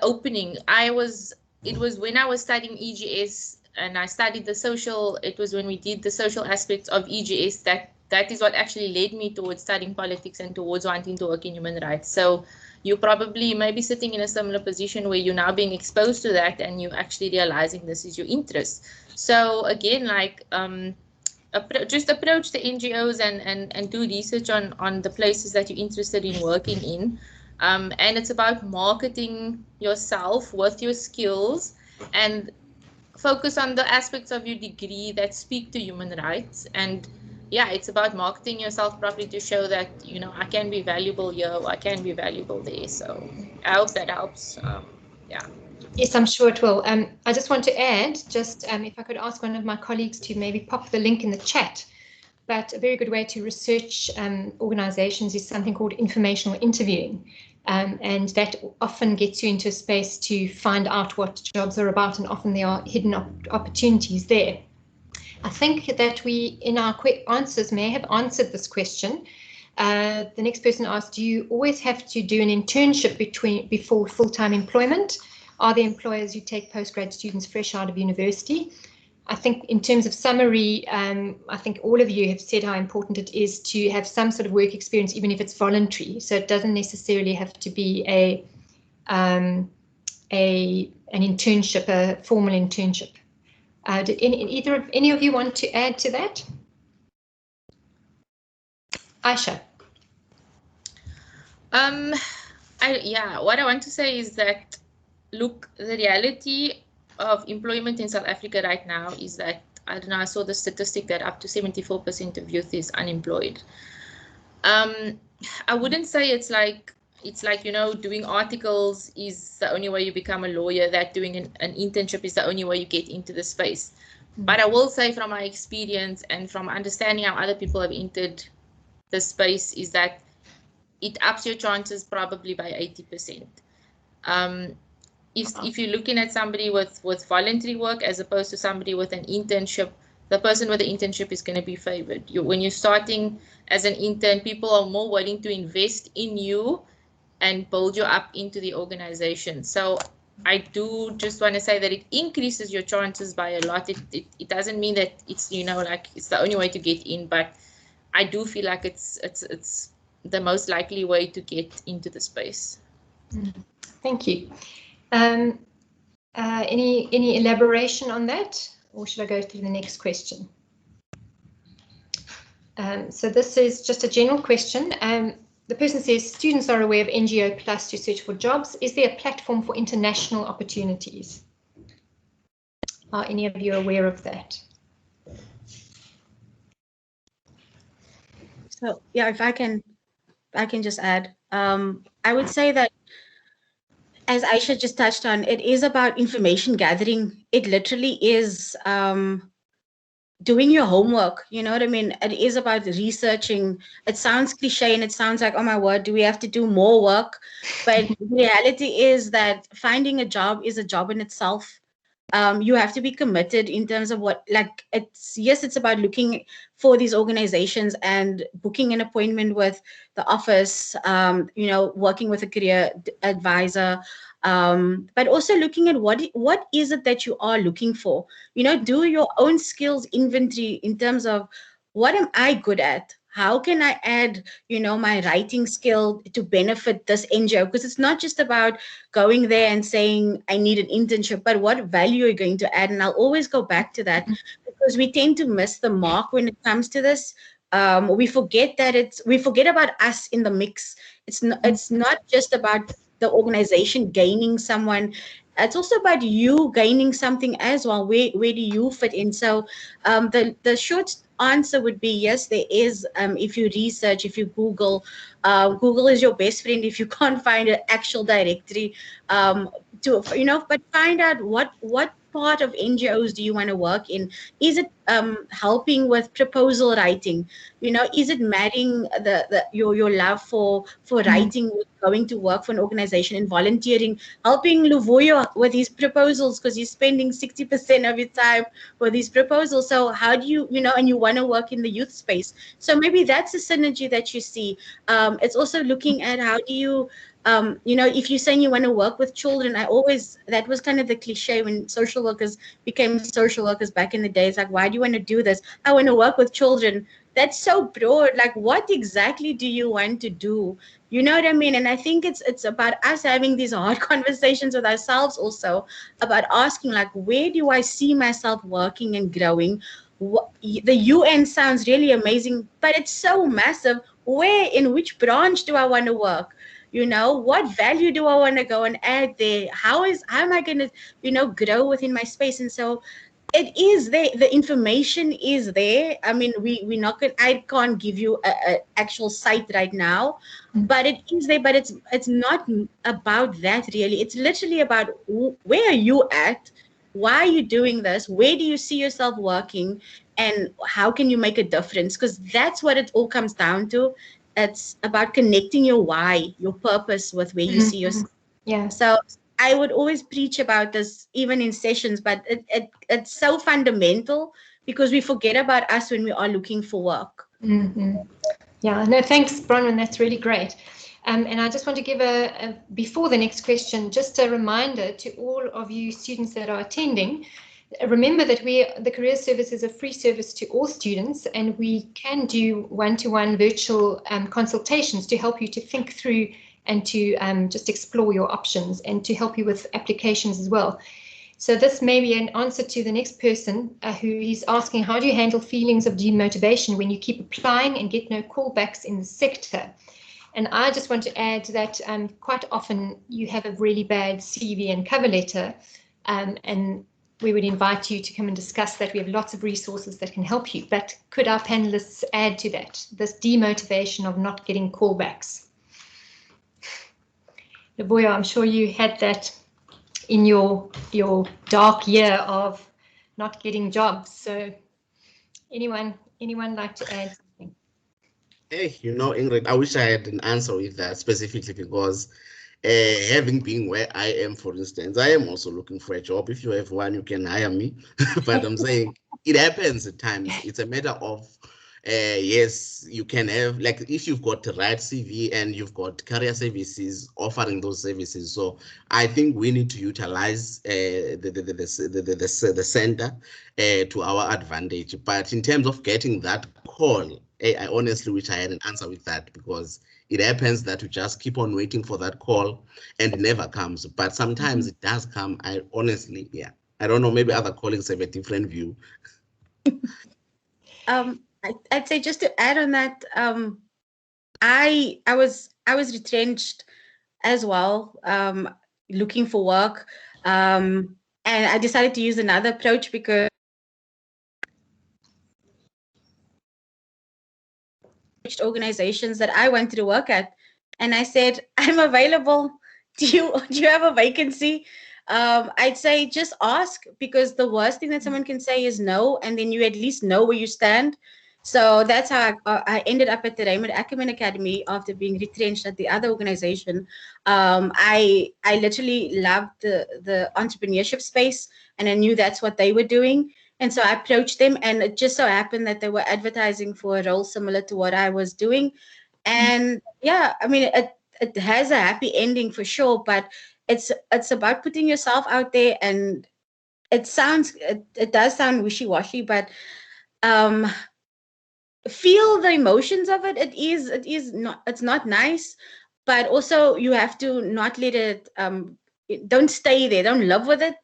opening. It was when I was studying EGS and I studied the social, it was when we did the social aspects of EGS that is what actually led me towards studying politics and towards wanting to work in human rights. So you probably may be sitting in a similar position where you're now being exposed to that and you're actually realizing this is your interest. So again, like, just approach the NGOs and do research on the places that you're interested in working in. And it's about marketing yourself with your skills and focus on the aspects of your degree that speak to human rights. And yeah, it's about marketing yourself properly to show that, you know, I can be valuable here, or I can be valuable there. So I hope that helps. Yeah. Yes, I'm sure it will. I just want to add, if I could ask one of my colleagues to maybe pop the link in the chat. But a very good way to research organizations is something called informational interviewing. And that often gets you into a space to find out what jobs are about, and often there are hidden opportunities there. I think that we, in our quick answers, may have answered this question. The next person asked, do you always have to do an internship before full-time employment? Are there employers who take postgrad students fresh out of university? I think in terms of summary, I think all of you have said how important it is to have some sort of work experience, even if it's voluntary. So it doesn't necessarily have to be an internship, a formal internship. Did any of you want to add to that? Aisha. What I want to say is that, look, the reality of employment in South Africa right now is that, I don't know, I saw the statistic that up to 74% of youth is unemployed. I wouldn't say it's like, you know, doing articles is the only way you become a lawyer, that doing an internship is the only way you get into the space. But I will say, from my experience and from understanding how other people have entered the space, is that it ups your chances probably by 80%. If you're looking at somebody with voluntary work as opposed to somebody with an internship, the person with the internship is going to be favored. When you're starting as an intern, people are more willing to invest in you and build you up into the organization. So I do just want to say that it increases your chances by a lot. It doesn't mean that it's, you know, like it's the only way to get in, but I do feel like it's the most likely way to get into the space. Thank you. Any elaboration on that, or should I go to the next question? So this is just a general question. The person says, students are aware of NGO Plus to search for jobs. Is there a platform for international opportunities? Are any of you aware of that? So yeah, if I can just add, I would say that, as Aisha just touched on, it is about information gathering. It literally is doing your homework. You know what I mean? It is about researching. It sounds cliche and it sounds like, oh my word, do we have to do more work? But the reality is that finding a job is a job in itself. You have to be committed in terms of what, like, it's about looking for these organizations and booking an appointment with the office, you know, working with a career advisor, but also looking at what is it that you are looking for. You know, do your own skills inventory in terms of, what am I good at? How can I add, you know, my writing skill to benefit this NGO? Because it's not just about going there and saying, I need an internship, but what value are you going to add? And I'll always go back to that, because because we tend to miss the mark when it comes to this. We forget about us in the mix. It's not just about the organization gaining someone. It's also about you gaining something as well. Where do you fit in? So the short answer would be yes, there is. If you research, if you Google, Google is your best friend if you can't find an actual directory. But find out what part of NGOs do you want to work in? Is it helping with proposal writing? Is it marrying your love for writing with going to work for an organization and volunteering, helping Luvuyo with his proposals because he's spending 60% of his time with these proposals. So how do you and you want to work in the youth space? So maybe that's a synergy that you see. It's also looking at how do you if you're saying you want to work with children, that was kind of the cliche when social workers became social workers back in the days. Like, why do you want to do this? I want to work with children. That's so broad. Like, what exactly do you want to do? You know what I mean? And I think it's about us having these hard conversations with ourselves also, about asking, like, where do I see myself working and growing? The UN sounds really amazing, but it's so massive. In which branch do I want to work? What value do I want to go and add there? How am I going to, grow within my space? And so it is there. The information is there. I mean, I can't give you a actual site right now, but it is there. But it's not about that really. It's literally about where are you at? Why are you doing this? Where do you see yourself working? And how can you make a difference? Because that's what it all comes down to. It's about connecting your why, your purpose with where you see yourself. Yeah. So I would always preach about this, even in sessions, but it's so fundamental because we forget about us when we are looking for work. Yeah, no, thanks, Bronwyn. That's really great. And I just want to give before the next question, just a reminder to all of you students that are attending. Remember that the Career Service is a free service to all students, and we can do one-to-one virtual consultations to help you to think through and to just explore your options and to help you with applications as well. So this may be an answer to the next person who is asking, how do you handle feelings of demotivation when you keep applying and get no callbacks in the sector? And I just want to add that quite often you have a really bad CV and cover letter, and we would invite you to come and discuss that. We have lots of resources that can help you. But could our panelists add to that, this demotivation of not getting callbacks? Luvuyo, I'm sure you had that in your dark year of not getting jobs. So anyone like to add something? Hey, Ingrid, I wish I had an answer with that specifically because having been where I am, for instance, I am also looking for a job. If you have one, you can hire me. But I'm saying it happens at times. It's a matter of, yes, you can have, like, if you've got the right CV and you've got career services offering those services. So I think we need to utilize the center to our advantage. But in terms of getting that call, I honestly wish I had an answer with that, because it happens that you just keep on waiting for that call and it never comes. But sometimes it does come. I honestly, yeah, I don't know, maybe other colleagues have a different view. I'd say, just to add on that, I was retrenched as well, looking for work, and I decided to use another approach because organizations that I wanted to work at, and I said, I'm available. Do you have a vacancy? I'd say just ask, because the worst thing that someone can say is no, and then you at least know where you stand. So that's how I ended up at the Raymond Ackerman Academy after being retrenched at the other organization. I literally loved the entrepreneurship space, and I knew that's what they were doing. And so I approached them, and it just so happened that they were advertising for a role similar to what I was doing. And yeah, I mean, it has a happy ending for sure, but it's about putting yourself out there. And it does sound wishy-washy, but feel the emotions of it. It's not nice, but also you have to not let it, don't stay there, don't live with it.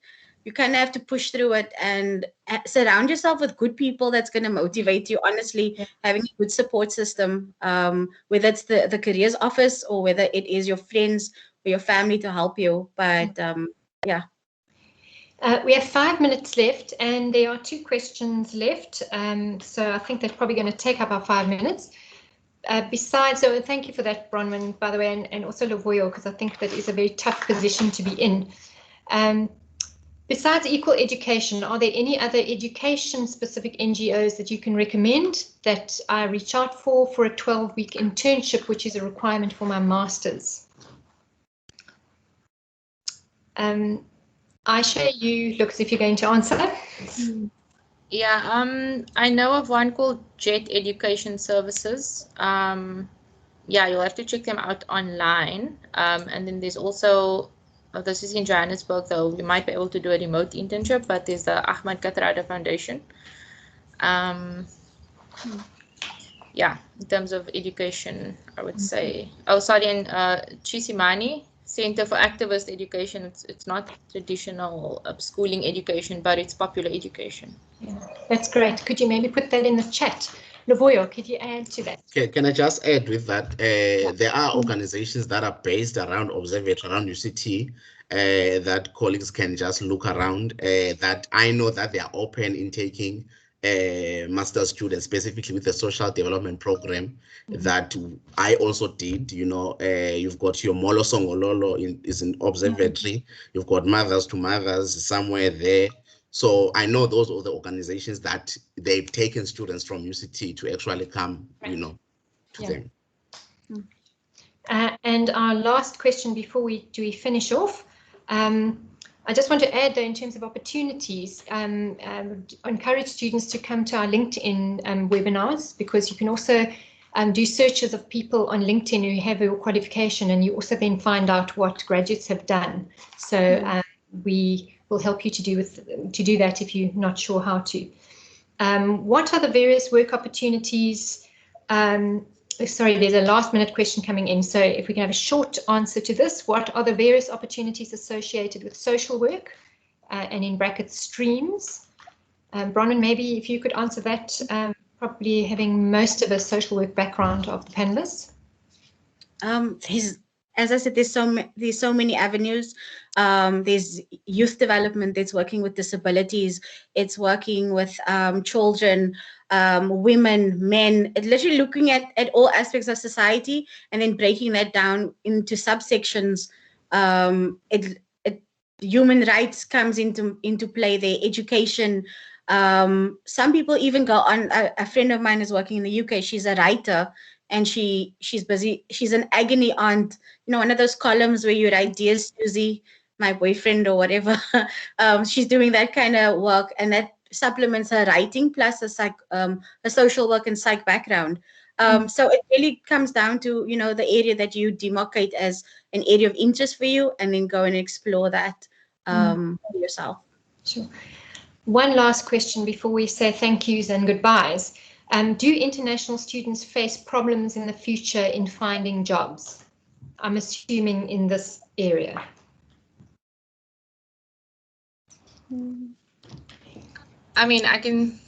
you kind of have to push through it and surround yourself with good people that's going to motivate you. Honestly, having a good support system, whether it's the careers office or whether it is your friends or your family to help you. But yeah. We have 5 minutes left, and there are 2 questions left. So I think that's probably going to take up our 5 minutes. Besides, so thank you for that, Bronwyn, by the way, and also Luvuyo, because I think that is a very tough position to be in. Besides equal education, are there any other education-specific NGOs that you can recommend that I reach out for a 12-week internship, which is a requirement for my master's? Aisha, you look as if you're going to answer. Yeah, I know of one called Jet Education Services. Yeah, you'll have to check them out online. And then there's also, this is in Johannesburg, though, you might be able to do a remote internship, but there's the Ahmad Kathrada Foundation. Yeah, in terms of education, I would say, oh, sorry, and Chisimani Center for Activist Education. It's not traditional schooling education, but it's popular education. Yeah, that's great. Could you maybe put that in the chat? Luvuyo, could you add to that? Okay, can I just add with that? There are organizations that are based around Observatory, around UCT, that colleagues can just look around, that I know that they are open in taking master's students, specifically with the social development program that I also did. You know, you've got your Molo Songololo is in Observatory, you've got Mothers to Mothers somewhere there. So I know those are the organizations that they've taken students from UCT to actually come, you know, to them. And our last question before we finish off, I just want to add, though, in terms of opportunities, encourage students to come to our LinkedIn webinars, because you can also do searches of people on LinkedIn who have your qualification, and you also then find out what graduates have done. So we will help you to do that if you're not sure how to. What are the various work opportunities? Sorry, there's a last minute question coming in. So if we can have a short answer to this, what are the various opportunities associated with social work and in brackets streams? Bronwyn, maybe if you could answer that, probably having most of a social work background of the panelists. As I said, there's so many avenues. There's youth development that's working with disabilities. It's working with children, women, men, literally looking at all aspects of society and then breaking that down into subsections. Human rights comes into play there, education. Some people even go on. A friend of mine is working in the UK. She's a writer, and she's busy. She's an agony aunt. You know, one of those columns where you write, "Dear Susie, my boyfriend," or whatever. She's doing that kind of work, and that supplements her writing plus a social work and psych background. So it really comes down to, you know, the area that you demarcate as an area of interest for you, and then go and explore that for yourself. Sure. One last question before we say thank yous and goodbyes. Do international students face problems in the future in finding jobs? I'm assuming in this area. I mean, I can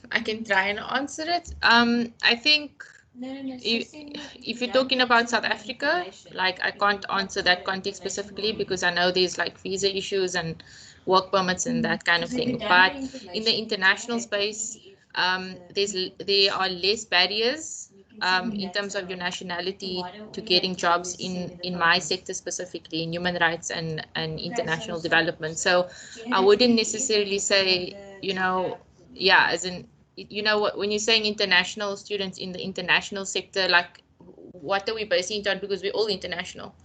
try and answer it. I think if you're talking about South Africa, like, I can't answer that context specifically because I know there's like visa issues and work permits and that kind of thing. But in the international space, there are less barriers in terms of your nationality to getting jobs in my sector, specifically in human rights and international development. So I wouldn't necessarily say, you know, yeah, as in, you know, what, when you're saying international students in the international sector, like, what are we basing it on? Because we're all international.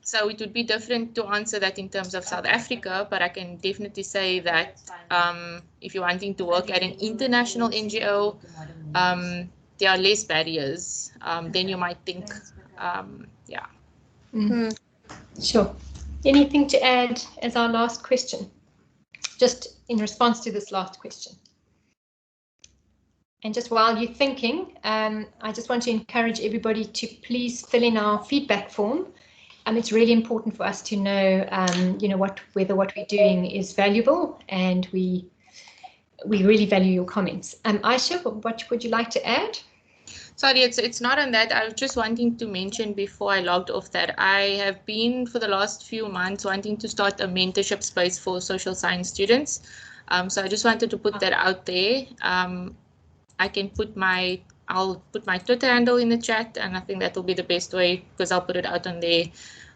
So it would be different to answer that in terms of South Africa, but I can definitely say that if you're wanting to work at an international NGO, there are less barriers than you might think. Yeah. Sure. Anything to add as our last question? Just in response to this last question. And just while you're thinking, I just want to encourage everybody to please fill in our feedback form. it's really important for us to know, whether what we're doing is valuable, and we really value your comments. Aisha, what would you like to add? Sorry, it's not on that. I was just wanting to mention before I logged off that I have been for the last few months wanting to start a mentorship space for social science students. So I just wanted to put that out there. I'll put my Twitter handle in the chat, and I think that will be the best way, because I'll put it out on there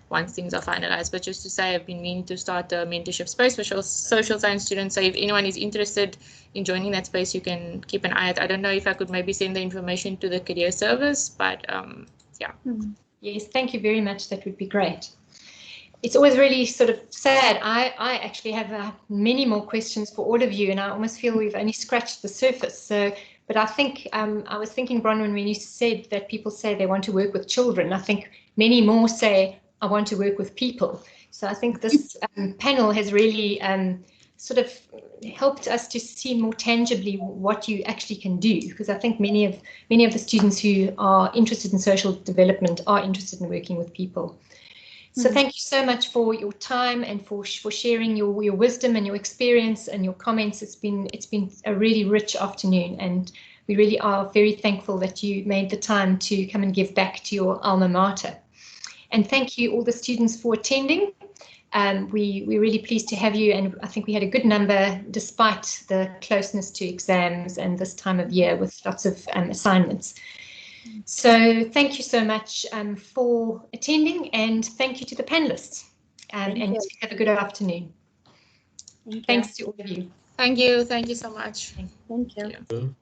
once things are finalized. But just to say, I've been meaning to start a mentorship space for social science students. So if anyone is interested in joining that space, you can keep an eye out. I don't know if I could maybe send the information to the career service, but yeah. Yes, thank you very much. That would be great. It's always really sort of sad. I actually have many more questions for all of you, and I almost feel we've only scratched the surface. So, but I think I was thinking, Bronwyn, when you said that people say they want to work with children, I think many more say, I want to work with people. So I think this panel has really sort of helped us to see more tangibly what you actually can do, because I think many of the students who are interested in social development are interested in working with people. So thank you so much for your time and for sharing your wisdom and your experience and your comments. It's been a really rich afternoon, and we really are very thankful that you made the time to come and give back to your alma mater. And thank you all the students for attending. We're really pleased to have you, and I think we had a good number despite the closeness to exams and this time of year with lots of assignments. So thank you so much for attending, and thank you to the panelists, and have a good afternoon. Thanks to all of you. Thank you so much. Thank you.